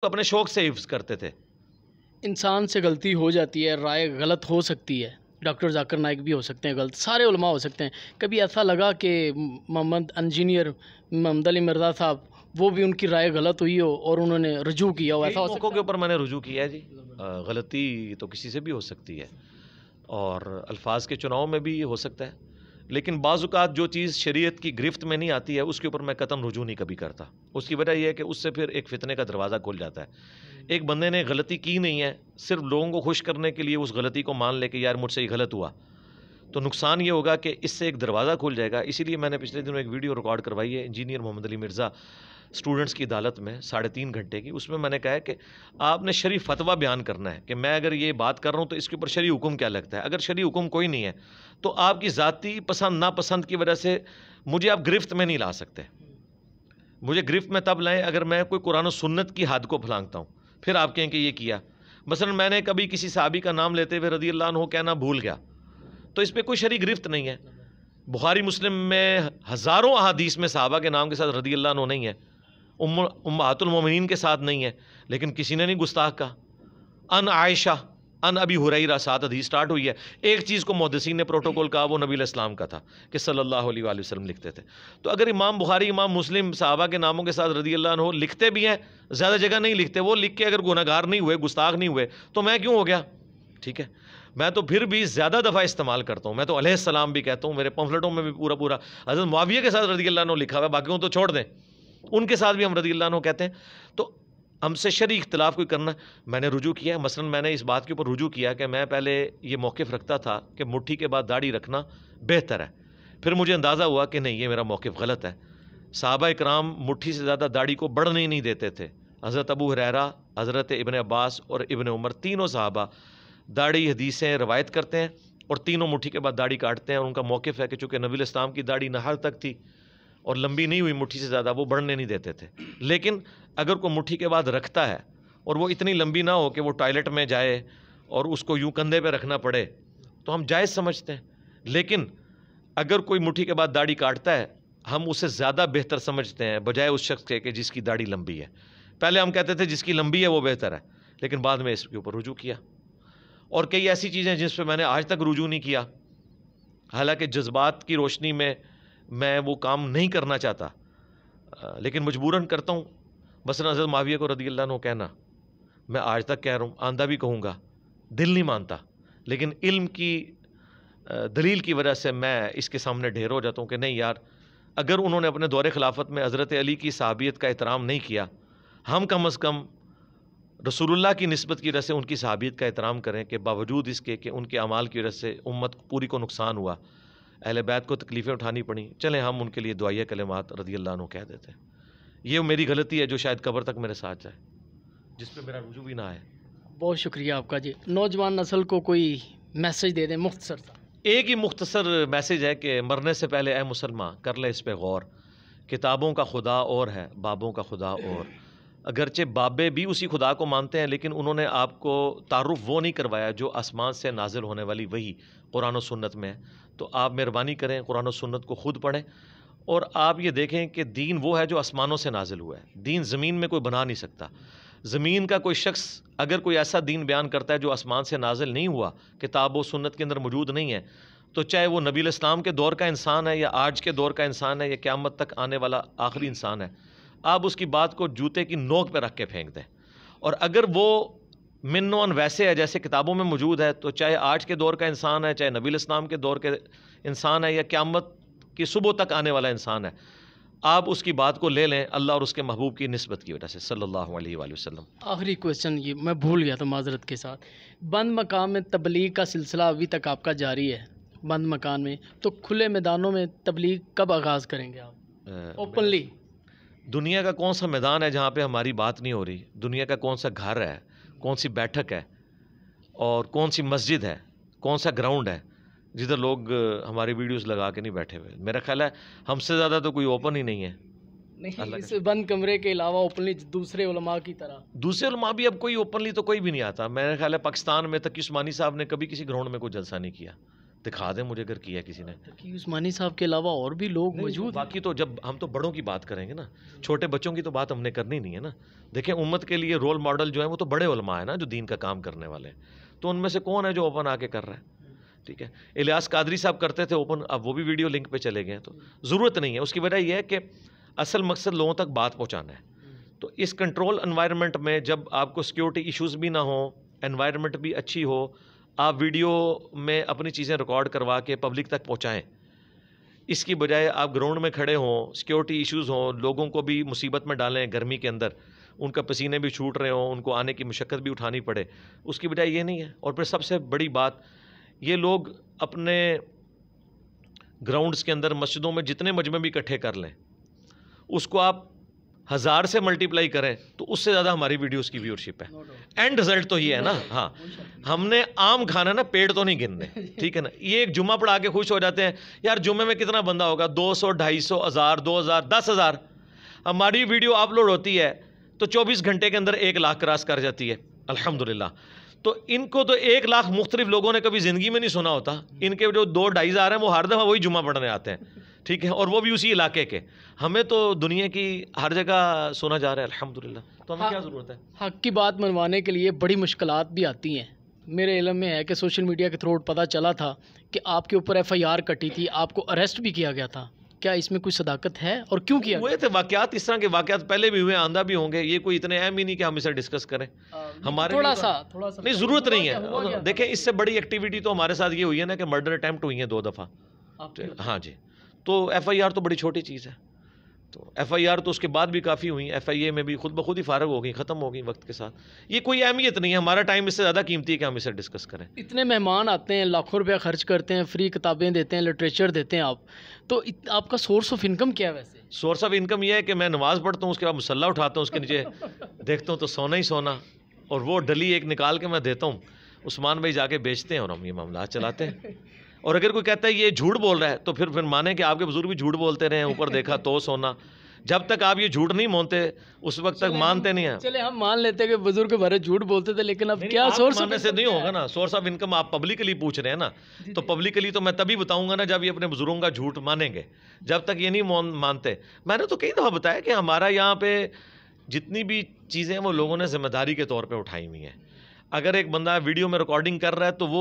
اپنے شوق سے حفظ کرتے تھے. انسان سے غلطی ہو جاتی ہے، رائے غلط ہو سکتی ہے. ڈاکٹر ذاکر نائک بھی ہو سکتے ہیں غلط، سارے علماء ہو سکتے ہیں. کبھی ایسا لگا کہ محمد انجینئر محمد علی مرزا صاحب وہ بھی ان کی رائے غلط ہوئی ہو اور انہوں نے رجوع کیا ہو، ایسا ہو موقعوں سکتا کے اوپر میں نے رجوع کیا ہے جی. غلطی تو کسی سے بھی ہو سکتی ہے اور الفاظ کے چناؤ میں بھی ہو سکتا ہے، لیکن بعض اوقات جو چیز شریعت کی گرفت میں نہیں آتی ہے اس کے اوپر میں قطعاً رجوع نہیں کبھی کرتا. اس کی وجہ یہ ہے کہ اس سے پھر ایک فتنے کا دروازہ کھل جاتا ہے. ایک بندے نے غلطی کی نہیں ہے، صرف لوگوں کو خوش کرنے کے لیے اس غلطی کو مان لے کہ یار مجھ سے یہ غلط ہوا، تو نقصان یہ ہوگا کہ اس سے ایک دروازہ کھل جائے گا. اسی لیے میں نے پچھلے دنوں ایک ویڈیو ریکارڈ کروائی ہے انجینئر محمد علی مرزا اسٹوڈنٹس کی عدالت میں 3.5 گھنٹے کی. اس میں میں نے کہا ہے کہ آپ نے شرعی فتویٰ بیان کرنا ہے کہ میں اگر یہ بات کر رہا ہوں تو اس کے اوپر شرعی حکم کیا لگتا ہے. اگر شرعی حکم کوئی نہیں ہے تو آپ کی ذاتی پسند ناپسند کی وجہ سے مجھے آپ گرفت میں نہیں لا سکتے. مجھے گرفت میں تب لائیں اگر میں کوئی قرآن و سنت کی حد کو پھلانگتا ہوں، پھر آپ کہیں کہ یہ کیا. مثلا میں نے کبھی کسی صحابی کا نام لیتے ہوئے رضی اللہ عنہ کہنا بھول گیا تو اس پہ کوئی شرعی گرفت نہیں ہے. بخاری مسلم میں ہزاروں احادیث میں صحابہ کے نام کے ساتھ رضی اللہ عنہ نہیں ہے، امہات المومنین کے ساتھ نہیں ہے، لیکن کسی نے نہیں گستاخ کہا. ان عائشہ ان ابی ہریرہ 7 حدیث سٹارٹ ہوئی ہے. ایک چیز کو محدثین نے پروٹوکول کہا، وہ نبی علیہ السلام کا تھا کہ صلی اللہ علیہ وآلہ وسلم لکھتے تھے. تو اگر امام بخاری امام مسلم صحابہ کے ناموں کے ساتھ رضی اللہ عنہ لکھتے بھی ہیں، زیادہ جگہ نہیں لکھتے، وہ لکھ کے اگر گناہگار نہیں ہوئے، گستاخ نہیں ہوئے، تو میں کیوں ہو گیا؟ ٹھیک ہے، میں تو پھر بھی زیادہ دفعہ استعمال کرتا ہوں. میں تو علیہ السلام بھی کہتا ہوں، میرے پمفلٹوں میں بھی پورا حضرت معاویہ کے ساتھ رضی اللہ عنہ لکھا ہوا ہے، باقیوں تو چھوڑ دیں، ان کے ساتھ بھی ہم رضی اللہ عنہ کہتے ہیں. تو ہم سے شرعی اختلاف کوئی کرنا، میں نے رجوع کیا ہے. مثلا میں نے اس بات کے اوپر رجوع کیا کہ میں پہلے یہ موقف رکھتا تھا کہ مٹھی کے بعد داڑھی رکھنا بہتر ہے. پھر مجھے اندازہ ہوا کہ نہیں، یہ میرا موقف غلط ہے. صحابہ اکرام مٹھی سے زیادہ داڑھی کو بڑھنے نہیں دیتے تھے. حضرت ابو ہریرہ، حضرت ابن عباس اور ابن عمر، تینوں صحابہ داڑھی حدیثیں روایت کرتے ہیں اور تینوں مٹھی کے بعد داڑھی کاٹتے ہیں. اور ان کا موقف ہے کہ چونکہ نبی علیہ السلام کی داڑھی نہر تک تھی اور لمبی نہیں ہوئی مٹھی سے زیادہ، وہ بڑھنے نہیں دیتے تھے. لیکن اگر کوئی مٹھی کے بعد رکھتا ہے اور وہ اتنی لمبی نہ ہو کہ وہ ٹوائلٹ میں جائے اور اس کو یوں کندھے پہ رکھنا پڑے، تو ہم جائز سمجھتے ہیں. لیکن اگر کوئی مٹھی کے بعد داڑھی کاٹتا ہے، ہم اسے زیادہ بہتر سمجھتے ہیں بجائے اس شخص کے کہ جس کی داڑھی لمبی ہے. پہلے ہم کہتے تھے جس کی لمبی ہے وہ بہتر ہے، لیکن بعد میں اس کے اوپر رجوع کیا. اور کئی ایسی چیزیں جس پہ میں نے آج تک رجوع نہیں کیا، حالانکہ جذبات کی روشنی میں میں وہ کام نہیں کرنا چاہتا، لیکن مجبوراً کرتا ہوں. مثلا حضرت معاویہ کو رضی اللہ عنہ کہنا میں آج تک کہہ رہا ہوں، آندہ بھی کہوں گا، دل نہیں مانتا، لیکن علم کی دلیل کی وجہ سے میں اس کے سامنے ڈھیر ہو جاتا ہوں کہ نہیں یار، اگر انہوں نے اپنے دور خلافت میں حضرت علی کی صحابیت کا احترام نہیں کیا، ہم کم از کم رسول اللہ کی نسبت کی وجہ سے ان کی صحابیت کا احترام کریں کہ باوجود اس کے کہ ان کے اعمال کی وجہ سے امت پوری کو نقصان ہوا، اہل بیت کو تکلیفیں اٹھانی پڑیں، چلیں ہم ان کے لیے دعائیہ کلمات رضی اللہ عنہ کہہ دیتے ہیں. یہ میری غلطی ہے جو شاید قبر تک میرے ساتھ جائے، جس پہ میرا رجوع بھی نہ آئے. بہت شکریہ آپ کا جی. نوجوان نسل کو کوئی میسج دے دیں مختصر سا. ایک ہی مختصر میسج ہے کہ مرنے سے پہلے اے مسلمان کر لے اس پہ غور، کتابوں کا خدا اور ہے، بابوں کا خدا اور. اگرچہ بابے بھی اسی خدا کو مانتے ہیں، لیکن انہوں نے آپ کو تعارف وہ نہیں کروایا جو آسمان سے نازل ہونے والی وہی قرآن و سنت میں ہے. تو آپ مہربانی کریں قرآن و سنت کو خود پڑھیں اور آپ یہ دیکھیں کہ دین وہ ہے جو آسمانوں سے نازل ہوا ہے. دین زمین میں کوئی بنا نہیں سکتا. زمین کا کوئی شخص اگر کوئی ایسا دین بیان کرتا ہے جو آسمان سے نازل نہیں ہوا، کتاب و سنت کے اندر موجود نہیں ہے، تو چاہے وہ نبی علیہ السلام کے دور کا انسان ہے یا آج کے دور کا انسان ہے یا قیامت تک آنے والا آخری انسان ہے، آپ اس کی بات کو جوتے کی نوک پہ رکھ کے پھینک دیں. اور اگر وہ من و ان ویسے ہے جیسے کتابوں میں موجود ہے، تو چاہے آج کے دور کا انسان ہے، چاہے نبی علیہ السلام کے دور کے انسان ہے یا قیامت کی صبح تک آنے والا انسان ہے، آپ اس کی بات کو لے لیں اللہ اور اس کے محبوب کی نسبت کی وجہ سے صلی اللہ علیہ وآلہ وسلم. آخری کویسچن یہ میں بھول گیا تھا معذرت کے ساتھ. بند مقام میں تبلیغ کا سلسلہ ابھی تک آپ کا جاری ہے بند مکان میں، تو کھلے میدانوں میں تبلیغ کب آغاز کریں گے آپ اوپنلی؟ دنیا کا کون سا میدان ہے جہاں پہ ہماری بات نہیں ہو رہی؟ دنیا کا کون سا گھر ہے، کون سی بیٹھک ہے اور کون سی مسجد ہے، کون سا گراؤنڈ ہے جدھر لوگ ہماری ویڈیوز لگا کے نہیں بیٹھے ہوئے؟ میرا خیال ہے ہم سے زیادہ تو کوئی اوپن ہی نہیں ہے. نہیں، اس بند کمرے کے علاوہ اوپنلی دوسرے علماء کی طرح دوسرے علماء بھی اب کوئی اوپنلی تو کوئی بھی نہیں آتا. میرا خیال ہے پاکستان میں تقی عثمانی صاحب نے کبھی کسی گراؤنڈ میں کوئی جلسہ نہیں کیا. دکھا دیں مجھے اگر کیا کسی نے. تقی عثمانی صاحب کے علاوہ اور بھی لوگ موجود ہیں. باقی تو جب ہم تو بڑوں کی بات کریں گے نا, چھوٹے بچوں کی تو بات ہم نے کرنی نہیں ہے نا. دیکھیں امت کے لیے رول ماڈل جو ہیں وہ تو بڑے علماء ہیں نا, جو دین کا کام کرنے والے ہیں. تو ان میں سے کون ہے جو اوپن آ کے کر رہا ہے؟ ٹھیک ہے, الیاس قادری صاحب کرتے تھے اوپن, اب وہ بھی ویڈیو لنک پہ چلے گئے ہیں. تو ضرورت نہیں ہے. اس کی وجہ یہ ہے کہ اصل مقصد لوگوں تک بات پہنچانا ہے. تو اس کنٹرول انوائرمنٹ میں جب آپ کو سیکیورٹی ایشوز بھی نہ ہوں, انوائرمنٹ بھی اچھی ہو, آپ ویڈیو میں اپنی چیزیں ریکارڈ کروا کے پبلک تک پہنچائیں. اس کی بجائے آپ گراؤنڈ میں کھڑے ہوں, سیکیورٹی ایشوز ہوں, لوگوں کو بھی مصیبت میں ڈالیں گرمی کے اندر, ان کا پسینے بھی چھوٹ رہے ہوں, ان کو آنے کی مشقت بھی اٹھانی پڑے. اس کی بجائے یہ نہیں ہے. اور پھر سب سے بڑی بات, یہ لوگ اپنے گراؤنڈز کے اندر مسجدوں میں جتنے مجمع بھی اکٹھے کر لیں, اس کو آپ 1000 سے ملٹیپلائی کریں تو اس سے زیادہ ہماری ویڈیوز کی ویورشپ ہے. اینڈ رزلٹ تو یہ ہے نا. ہاں, ہم نے عام کھانا نا, پیڑ تو نہیں گننے, ٹھیک ہے نا. یہ ایک جمعہ پڑھا کے خوش ہو جاتے ہیں, یار جمعے میں کتنا بندہ ہوگا, 200, 250, 1000, 2000, 10,000. ہماری ویڈیو اپلوڈ ہوتی ہے تو 24 گھنٹے کے اندر 1 لاکھ کراس کر جاتی ہے الحمدللہ. تو ان کو تو 1 لاکھ مختلف لوگوں نے کبھی زندگی میں نہیں سنا ہوتا. ان کے جو 2-2.5 ہزار ہیں وہ ہر دفعہ وہی جمعہ پڑھنے آتے ہیں, ٹھیک ہے, اور وہ بھی اسی علاقے کے. ہمیں تو دنیا کی ہر جگہ سنا جا رہا ہے الحمدللہ. تو ہمیں کیا ضرورت ہے؟ حق کی بات منوانے کے لیے بڑی مشکلات بھی آتی ہیں. میرے علم میں ہے کہ سوشل میڈیا کے تھرو پتہ چلا تھا کہ آپ کے اوپر FIR کٹی تھی, آپ کو اریسٹ بھی کیا گیا تھا. کیا اس میں کوئی صداقت ہے اور کیوں کیا؟ ہوئے تھے واقعات, اس طرح کے واقعات پہلے بھی ہوئے, آندہ بھی ہوں گے. یہ کوئی اتنے اہم ہی نہیں کہ ہم اسے ڈسکس کریں. ہمارے تھوڑا سا نہیں, ضرورت نہیں ہے. دیکھیں اس سے بڑی ایکٹیویٹی تو ہمارے ساتھ یہ ہوئی ہے نا کہ مرڈر اٹیمپٹ ہوئی ہیں 2 دفعہ. ہاں جی, تو FIR تو بڑی چھوٹی چیز ہے. تو FIR تو اس کے بعد بھی کافی ہوئی, FIA میں بھی خود بخود ہی فارغ ہو گئی, ختم ہو گئی وقت کے ساتھ. یہ کوئی اہمیت نہیں ہے. ہمارا ٹائم اس سے زیادہ قیمتی ہے کہ ہم اسے ڈسکس کریں. اتنے مہمان آتے ہیں, لاکھوں روپیہ خرچ کرتے ہیں, فری کتابیں دیتے ہیں, لٹریچر دیتے ہیں آپ, تو آپ کا سورس آف انکم کیا ہے ویسے؟ سورس آف انکم یہ ہے کہ میں نماز پڑھتا ہوں, اس کے بعد مصلی اٹھاتا ہوں, اس کے نیچے دیکھتا ہوں تو سونا ہی سونا, اور وہ ڈلی ایک نکال کے میں دیتا ہوں, عثمان بھائی جا کے بیچتے ہیں اور ہم یہ معاملات چلاتے ہیں. اور اگر کوئی کہتا ہے یہ جھوٹ بول رہا ہے تو پھر مانیں کہ آپ کے بزرگ بھی جھوٹ بولتے رہے ہیں, اوپر دیکھا تو سونا. جب تک آپ یہ جھوٹ نہیں مانتے اس وقت تک مانتے نہیں ہیں. چلے ہم مان لیتے ہیں کہ بزرگ بڑے جھوٹ بولتے تھے, لیکن اب کیا سورس ماننے سے نہیں ہوگا نا. سورس آف انکم آپ پبلکلی پوچھ رہے ہیں نا, تو پبلکلی تو میں تبھی بتاؤں گا نا جب یہ اپنے بزرگوں کا جھوٹ مانیں گے. جب تک یہ نہیں مانتے, میں نے تو کئی دفعہ بتایا کہ ہمارا یہاں پہ جتنی بھی چیزیں وہ لوگوں نے ذمہ داری کے طور پہ اٹھائی ہوئی ہیں. اگر ایک بندہ ویڈیو میں ریکارڈنگ کر رہا ہے تو وہ